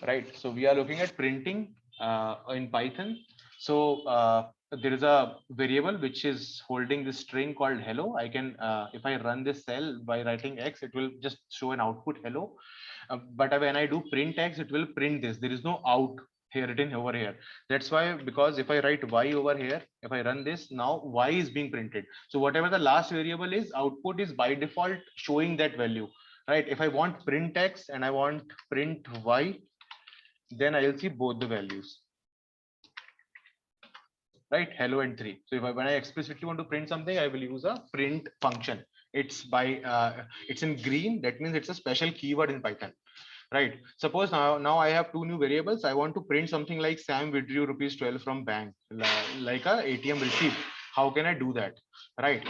right? So we are looking at printing in Python. So there is a variable which is holding this string called hello. I can, if I run this cell by writing X, it will just show an output hello. But when I do print X, it will print this. There is no out here written over here. That's why, because if I write Y over here, if I run this, now Y is being printed. So whatever the last variable is, output is by default showing that value, right? If I want print X and I want print Y, then I'll see both the values, right? Hello and 3. So if I, when I explicitly want to print something, I will use a print function. It's by it's in green. That means it's a special keyword in Python, right? Suppose now I have two new variables. I want to print something like Sam withdrew rupees 12 from bank, like a ATM receipt. How can I do that, right?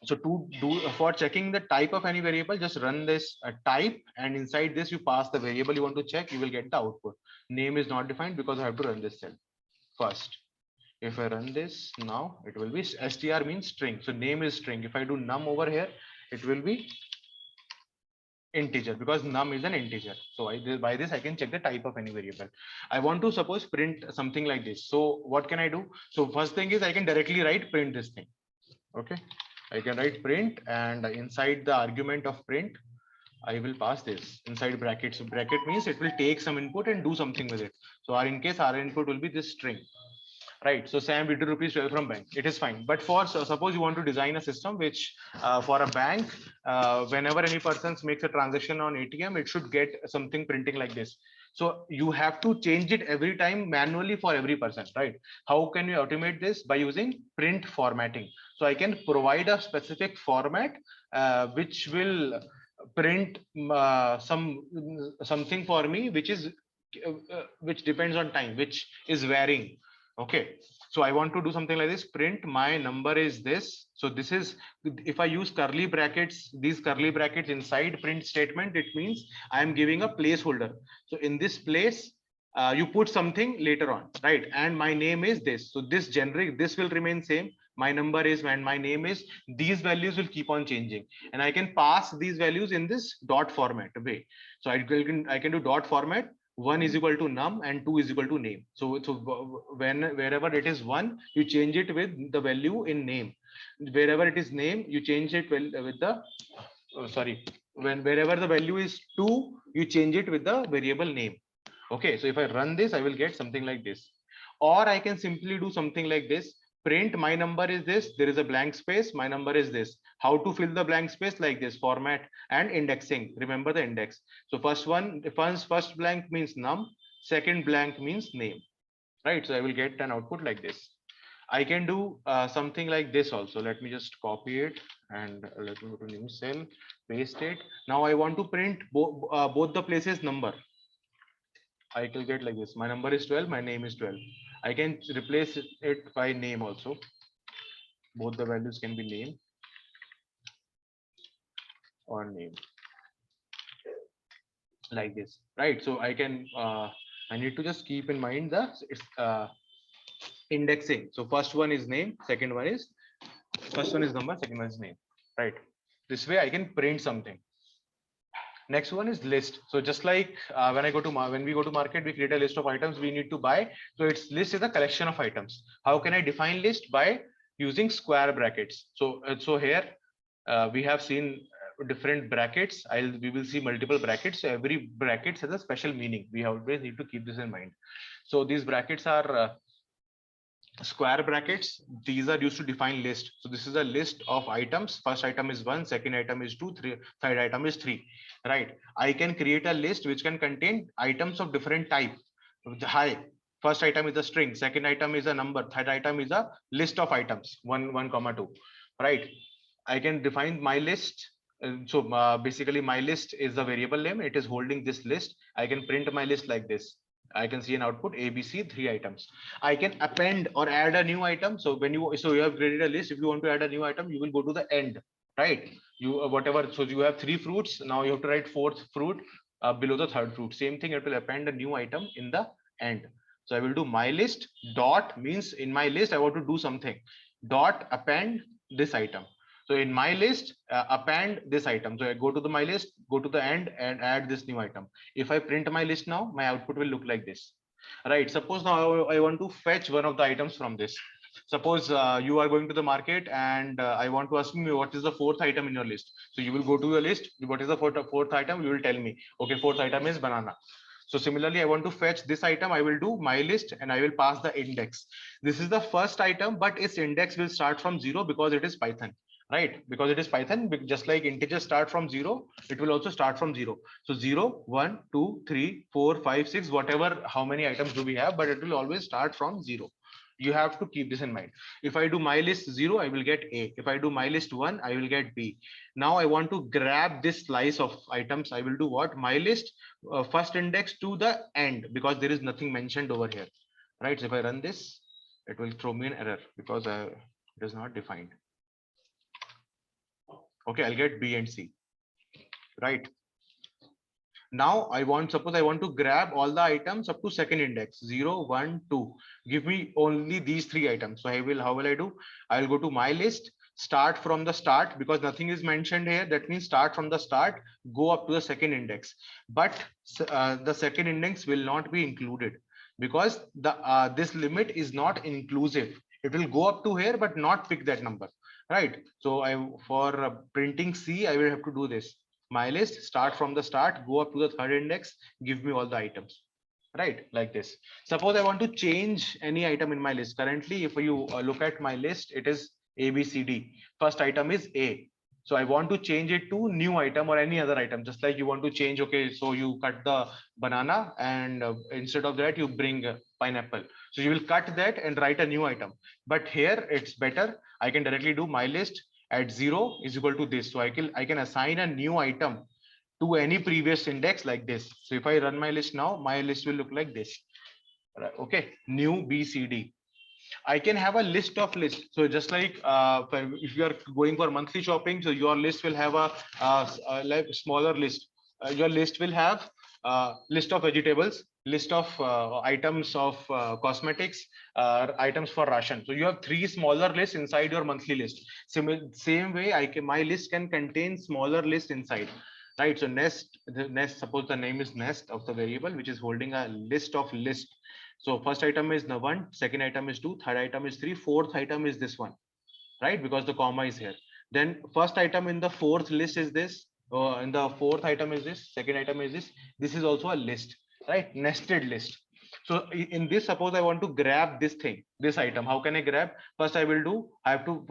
So to do, for checking the type of any variable, just run this type, and inside this you pass the variable you want to check. You will get the output. Name is not defined because I have to run this cell first. If I run this now, it will be str means string. So name is string. If I do num over here, it will be integer because num is an integer. So by this I can check the type of any variable. I want to suppose print something like this. So what can I do? So first thing is I can directly write print this thing. Okay, I can write print, and inside the argument of print, I will pass this inside brackets. So bracket means it will take some input and do something with it. So our, in case our input will be this string, right? So Sam withdrew rupees 12 from bank. It is fine. But for, so suppose you want to design a system which for a bank, whenever any person makes a transaction on ATM, it should get something printing like this. So you have to change it every time manually for every person, right? How can you automate this? By using print formatting. So I can provide a specific format which will print something for me, which depends on time, which is varying. Okay, so I want to do something like this. Print my number is this. So this is, if I use curly brackets, these curly brackets inside print statement, it means I am giving a placeholder. So in this place, you put something later on, right? And my name is this. So this generic, this will remain same. My number is, and my name is, these values will keep on changing, and I can pass these values in this dot format way. So I can do dot format. 1 is equal to num and 2 is equal to name. So when, wherever it is 1, you change it with the value in name. Wherever it is name, you change it with the sorry, when, wherever the value is 2, you change it with the variable name. Okay, so if I run this, I will get something like this. Or I can simply do something like this. Print my number is this, there is a blank space, my number is this. How to fill the blank space? Like this, format and indexing. Remember the index. So first blank means num, second blank means name, right? So I will get an output like this. I can do something like this also. Let me just copy it, and let me go to new cell, paste it. Now I want to print both the places number. I will get like this. My number is 12, my name is 12. I can replace it by name also. Both the values can be name or name, like this, right? So I can, I need to just keep in mind the it's indexing. So first one is name, first one is number, second one is name, right? This way I can print something. Next one is list. So just like when we go to market, we create a list of items we need to buy. So its list is a collection of items. How can I define list? By using square brackets. So here we have seen different brackets. We will see multiple brackets. So every bracket has a special meaning. We always need to keep this in mind. So these brackets are square brackets. These are used to define list. So this is a list of items. First item is 1, second item is 2, third item is 3, right? I can create a list which can contain items of different type. Hi, first item is a string, second item is a number, third item is a list of items, 1 comma 2, right? I can define my list. Basically my list is the variable name. It is holding this list. I can print my list like this. I can see an output ABC, 3 items. I can append or add a new item. So you have created a list. If you want to add a new item, you will go to the end, right? You whatever. So you have 3 fruits. Now you have to write fourth fruit below the third fruit. Same thing. It will append a new item in the end. So I will do my list dot means in my list I want to do something. Dot append this item. So in my list, append this item. So I go to my list, go to the end and add this new item. If I print my list now, my output will look like this, right? Suppose now I want to fetch one of the items from this. Suppose you are going to the market and I want to ask you what is the fourth item in your list. So you will go to your list. What is the fourth item? You will tell me, okay, fourth item is banana. So similarly, I want to fetch this item. I will do my list and I will pass the index. This is the first item, but its index will start from 0 because it is Python, right? Because it is Python, just like integers start from 0, it will also start from 0. So 0, 1, 2, 3, 4, 5, 6, whatever, how many items do we have, but it will always start from 0. You have to keep this in mind. If I do my list 0, I will get A. If I do my list 1, I will get B. Now I want to grab this slice of items. I will do what? My list first index to the end, because there is nothing mentioned over here, right? So if I run this, it will throw me an error because it is not defined. Okay, I'll get B and C, right? Now I want, suppose I want to grab all the items up to second index 0, 1, 2. Give me only these three items. So how will I do? I will go to my list, start from the start, because nothing is mentioned here. That means start from the start, go up to the second index. But the second index will not be included because this limit is not inclusive. It will go up to here, but not pick that number, right? So for printing C, I will have to do this. My list, start from the start, go up to the third index, give me all the items, right? Like this. Suppose I want to change any item in my list. Currently, if you look at my list, it is A, B, C, D. First item is A. So I want to change it to new item or any other item, just like you want to change. Okay, so you cut the banana and instead of that, you bring pineapple. So you will cut that and write a new item. But here it's better. I can directly do my list at 0 is equal to this. So I can assign a new item to any previous index like this. So if I run my list now, my list will look like this. Okay, new BCD. I can have a list of lists. So just like if you are going for monthly shopping, so your list will have a smaller list. Your list will have list of vegetables, list of items of cosmetics, items for ration. So you have three smaller lists inside your monthly list. Same way, my list can contain smaller lists inside. Right. So nest, suppose the name is nest of the variable, which is holding a list of list. So first item is the 1, second item is 2, third item is 3, fourth item is this one, right? Because the comma is here. Then first item in the fourth list is this, and the fourth item is this, second item is this. This is also a list, right? Nested list. So in this, suppose I want to grab this thing, this item. How can I grab? First I will do, I have to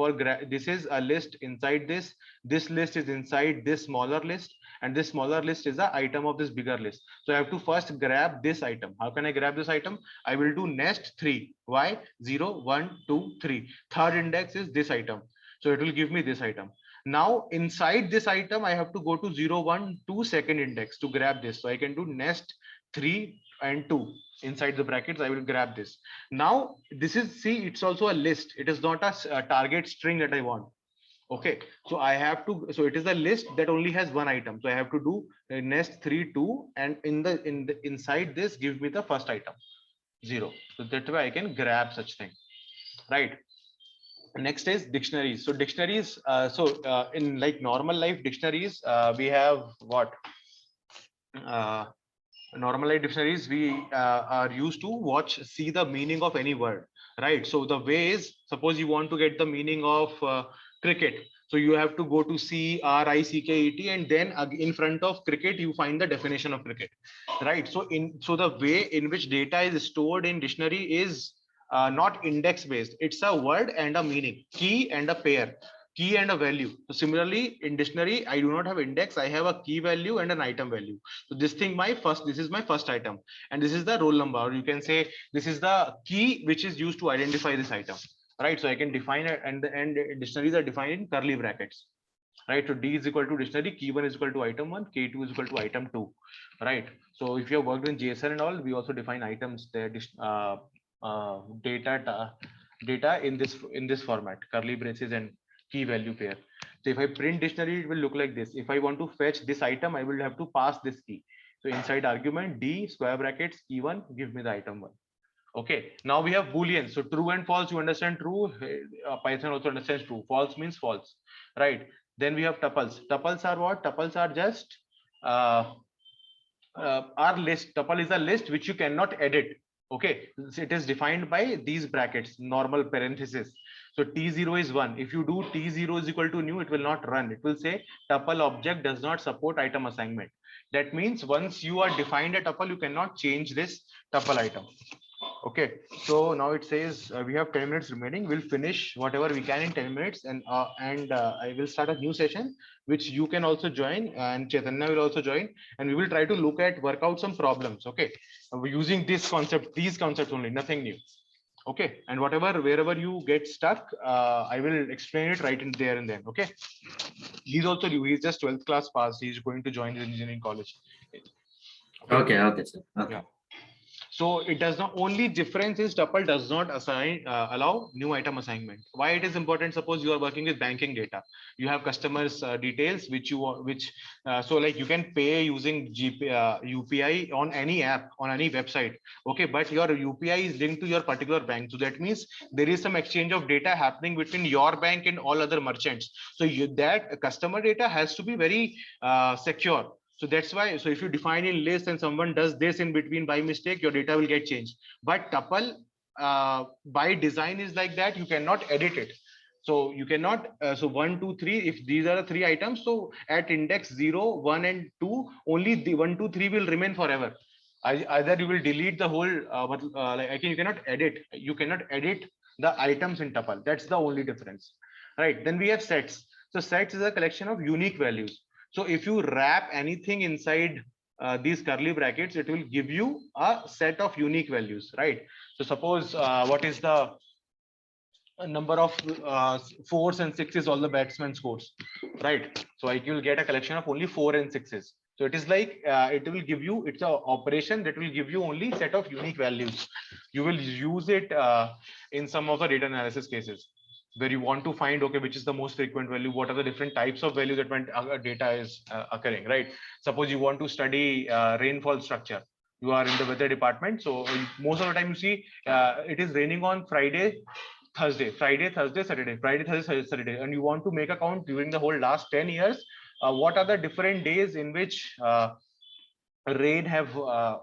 this is a list inside this. This list is inside this smaller list, and this smaller list is the item of this bigger list. So I have to first grab this item. How can I grab this item? I will do nest 3. Why? 0, 1, 2, 3. Third index is this item. So it will give me this item. Now inside this item, I have to go to 0, 1, 2 second index to grab this. So I can do nest 3 and 2 inside the brackets. I will grab this. Now this is, see, it's also a list. It is not a target string that I want. Okay, so I have to, so it is a list that only has one item. So I have to do nest 3, 2, and inside this, give me the first item 0. So that way I can grab such thing, right? Next is dictionaries. So dictionaries, in like normal life dictionaries, we have what? Normal life dictionaries, we are used to see the meaning of any word, right? So the way is, suppose you want to get the meaning of cricket. So you have to go to CRICKET, and then in front of cricket, you find the definition of cricket, right? So the way in which data is stored in dictionary is not index based. It's a word and a meaning, key and a pair, key and a value. So similarly, in dictionary, I do not have index. I have a key value and an item value. So this is my first item, and this is the roll number. Or you can say this is the key which is used to identify this item, right? So I can define it, and dictionaries are defined in curly brackets, right? So D is equal to dictionary, key 1 is equal to item 1, K2 is equal to item 2, right? So if you have worked in JSON and all, we also define items there, data in this format, curly braces and key value pair. So if I print dictionary, it will look like this. If I want to fetch this item, I will have to pass this key. So inside argument D square brackets key 1, give me the item 1. Okay, now we have boolean. So true and false, you understand true. Python also understands true. False means false, right? Then we have tuples. Tuples are what? Tuples are just uh, our list. Tuple is a list which you cannot edit. Okay, so it is defined by these brackets, normal parenthesis. So T0 is 1. If you do T0 is equal to new, it will not run. It will say tuple object does not support item assignment. That means once you are defined a tuple, you cannot change this tuple item. Okay, so now it says we have 10 minutes remaining. We'll finish whatever we can in 10 minutes, and I will start a new session which you can also join, and Chaitanya will also join, and we will try to look at work out some problems. Okay, using this concept, these concepts only, nothing new. Okay, and whatever wherever you get stuck, I will explain it right in there and then. Okay, he's also new. He's just 12th class passed. He's going to join the engineering college. Okay. Okay, okay, sir. Okay. Yeah. So it does not, only difference is tuple does not assign allow new item assignment. Why it is important? Suppose you are working with banking data, you have customers details which you which so like you can pay using UPI on any app, on any website. Okay, but your UPI is linked to your particular bank, so that means there is some exchange of data happening between your bank and all other merchants. So that customer data has to be very secure. So that's why, so if you define in list and someone does this in between by mistake, your data will get changed. But tuple by design is like that, you cannot edit it. So you cannot, so 1, 2, 3, if these are the 3 items, so at index 0, 1 and 2, only the 1, 2, 3 will remain forever. Either you will delete the whole, like you cannot edit the items in tuple. That's the only difference, right? Then we have sets. So sets is a collection of unique values. So if you wrap anything inside these curly brackets, it will give you a set of unique values, right? So suppose what is the number of 4s and 6s all the batsmen scores, right? So I will get a collection of only 4 and 6s. So it is like it will give you, it's an operation that will give you only set of unique values. You will use it in some of the data analysis cases where you want to find, okay, which is the most frequent value, what are the different types of value that when data is occurring, right? Suppose you want to study rainfall structure, you are in the weather department, so most of the time you see it is raining on Friday, Thursday, Friday, Thursday, Saturday, Friday, Thursday, Saturday, and you want to make a count during the whole last 10 years, what are the different days in which rain have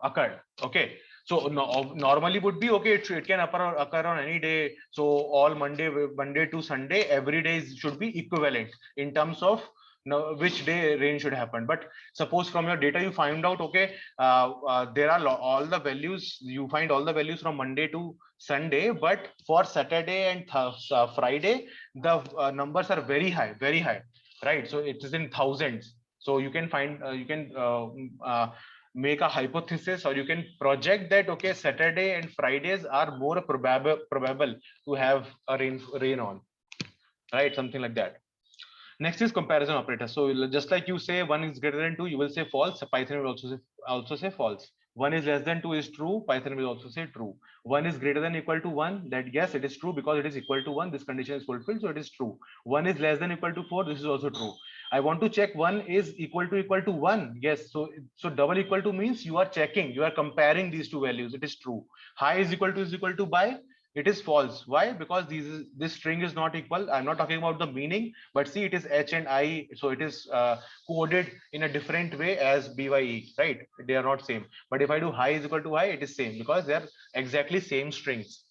occurred. Okay, so normally would be okay, it can occur on any day. So all Monday to Sunday, every day should be equivalent in terms of which day rain should happen. But suppose from your data you find out, okay, there are all the values, you find all the values from Monday to Sunday, but for Saturday and Friday the numbers are very high, right? So it is in thousands. So you can find make a hypothesis, or you can project that, okay, Saturday and Fridays are more probable to have a rain on, right? Something like that. Next is comparison operator. So just like you say 1 is greater than 2, you will say false. Python will also say false. 1 is less than 2 is true. Python will also say true. 1 is greater than equal to 1. That yes, it is true because it is equal to 1. This condition is fulfilled, so it is true. 1 is less than equal to 4. This is also true. I want to check 1 is equal to 1. Yes. So double equal to means you are checking. You are comparing these two values. It is true. High is equal to by. It is false. Why? Because this string is not equal. I'm not talking about the meaning, but see, it is H and I, so it is coded in a different way as BYE, right? They are not same. But if I do high is equal to high, it is same because they are exactly same strings.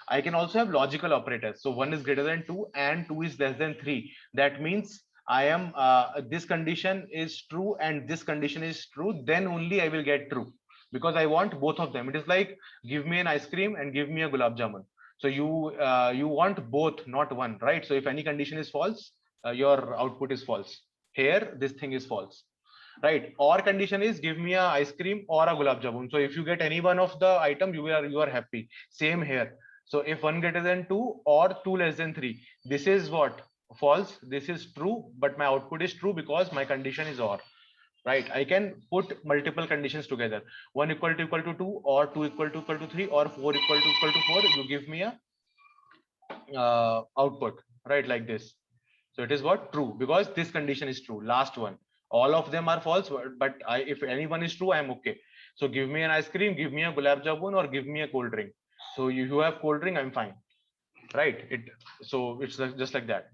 I can also have logical operators. So 1 is greater than 2 and 2 is less than 3. That means I am this condition is true and this condition is true, then only I will get true, because I want both of them. It is like give me an ice cream and give me a gulab jamun. So you want both, not one, right? So if any condition is false, your output is false. Here, this thing is false, right? Or condition is give me a ice cream or a gulab jamun. So if you get any one of the item, you are happy. Same here. So if 1 greater than 2 or 2 less than 3, this is what? False. This is true, but my output is true because my condition is or. Right, I can put multiple conditions together. 1 equal to 2 or 2 equal to 3 or 4 equal to 4. You give me a output, right? Like this. So it is what? True, because this condition is true. Last one, all of them are false, but if anyone is true, I am okay. So give me an ice cream, give me a gulab jamun, or give me a cold drink. So you have cold drink, I'm fine, right? So it's just like that.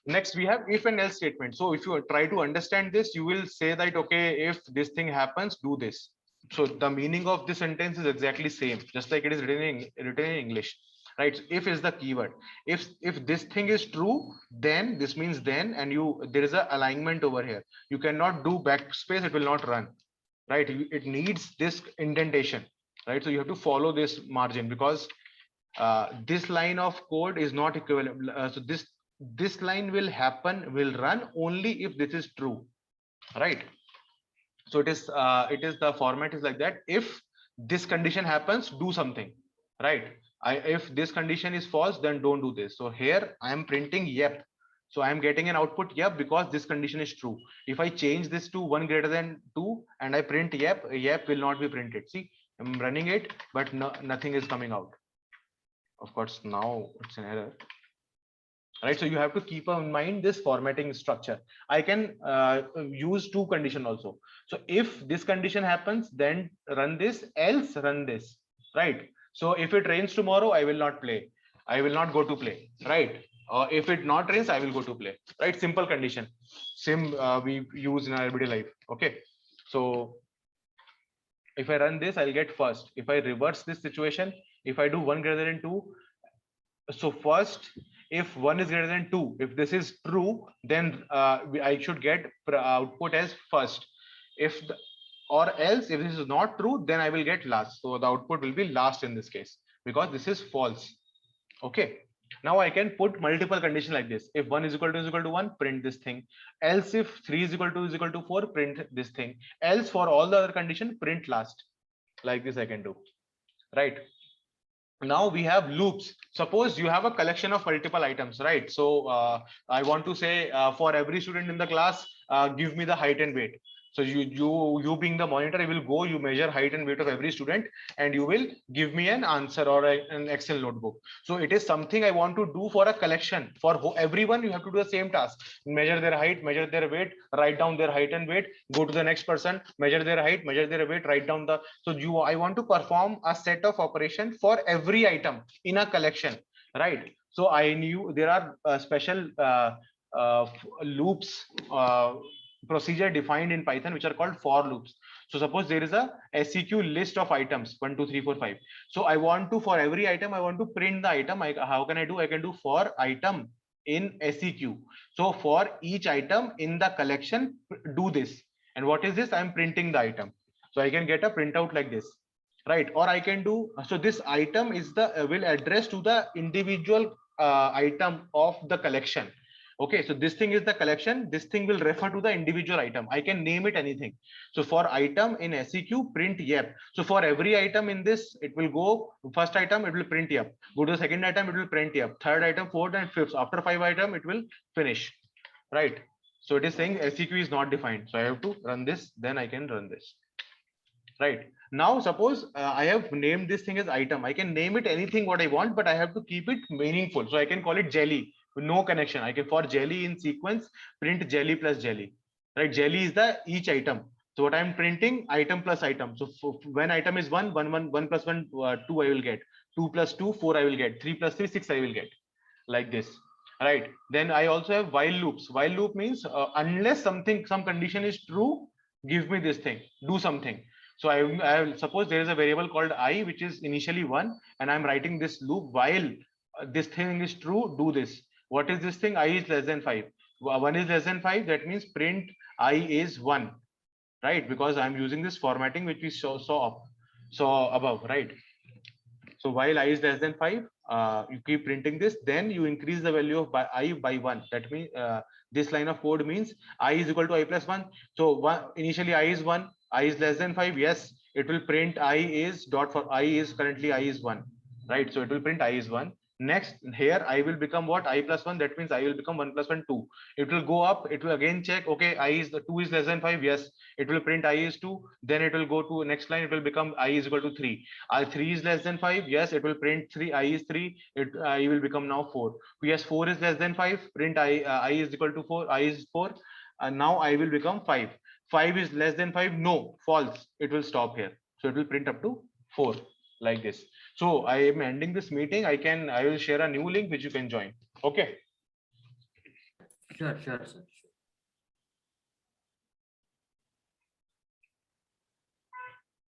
Next we have if and else statement. So if you try to understand this, you will say that okay, if this thing happens, do this. So the meaning of this sentence is exactly same, just like it is written in English, right? So if is the keyword. If this thing is true, then this means then, and there is a alignment over here. You cannot do backspace, it will not run, right? It needs this indentation, right? So you have to follow this margin, because this line of code is not equivalent. So this line will run only if this is true, right? So it is the format is like that. If this condition happens, do something, right? If this condition is false, then don't do this. So here I am printing yep. So I am getting an output yep, because this condition is true. If I change this to 1 greater than 2 and I print yep, yep will not be printed. See, I'm running it, but nothing is coming out. Of course, now it's an error, right? So you have to keep in mind this formatting structure. I can use two condition also. So if this condition happens, then run this, else run this, right? So if it rains tomorrow, I will not play, I will not go to play, right? If it not rains, I will go to play, right? Simple condition, same we use in our everyday life. Okay, so if I run this, I'll get first. If I reverse this situation, if I do 1 greater than 2, so first, if 1 is greater than 2, if this is true, then I should get output as first. If the, or else if this is not true, then I will get last. So the output will be last in this case, because this is false. Okay, now I can put multiple conditions like this. If 1 is equal to 1, print this thing. Else if 3 is equal to 4, print this thing. Else for all the other condition, print last. Like this I can do, right? Now we have loops. Suppose you have a collection of multiple items, right? So I want to say for every student in the class, give me the height and weight. So you being the monitor, you will go, you measure height and weight of every student, and you will give me an answer or an Excel notebook. So it is something I want to do for a collection. For everyone, you have to do the same task: measure their height, measure their weight, write down their height and weight, go to the next person, measure their height, measure their weight, write down the. So I want to perform a set of operation for every item in a collection, right? So I knew there are special loops procedure defined in Python, which are called for loops. So suppose there is a seq list of items 1 2 3 4 5. So I want to, for every item, I want to print the item. How can I do? I can do for item in seq. So for each item in the collection, do this. And what is this? I'm printing the item. So I can get a printout like this, right? Or I can do, so this item is the will address to the individual item of the collection. Okay, so this thing is the collection, this thing will refer to the individual item. I can name it anything. So for item in seq, print yep. So for every item in this, it will go first item, it will print yep, go to the second item, it will print yep, third item, fourth and fifth. After 5 item, it will finish, right? So it is saying seq is not defined, so I have to run this, then I can run this. Right now, suppose I have named this thing as item. I can name it anything what I want, but I have to keep it meaningful. So I can call it jelly, no connection. I can, for jelly in sequence, print jelly plus jelly, right? Jelly is the each item. So what I'm printing, item plus item. So when item is 1 plus 1 2 I will get, 2 plus 2 4 I will get, 3 plus 3 6 I will get, like this, right? Then I also have while loops. While loop means unless some condition is true, give me this thing, do something. So I suppose there is a variable called I, which is initially 1, and I'm writing this loop while this thing is true, do this. What is this thing? I is less than 5. 1 is less than 5, that means print I is 1, right? Because I'm using this formatting which we saw above, right? So while I is less than 5, you keep printing this, then you increase the value of I by 1. That means this line of code means I is equal to I plus 1. So initially I is 1, I is less than 5. Yes, it will print I is dot for I is currently I is 1, right? So it will print I is 1. Next, here I will become what? I plus 1. That means I will become 1 plus 1, 2. It will go up. It will again check. Okay, I is the 2 is less than 5. Yes, it will print I is 2. Then it will go to next line. It will become I is equal to 3. 3 is less than 5. Yes, it will print 3. I is 3. It will become now 4. Yes, 4 is less than 5. Print I is equal to 4. I is 4. And now I will become 5. 5 is less than 5. No, false. It will stop here. So it will print up to 4, like this. So I am ending this meeting. I will share a new link which you can join. Okay. Sure, sure, sir.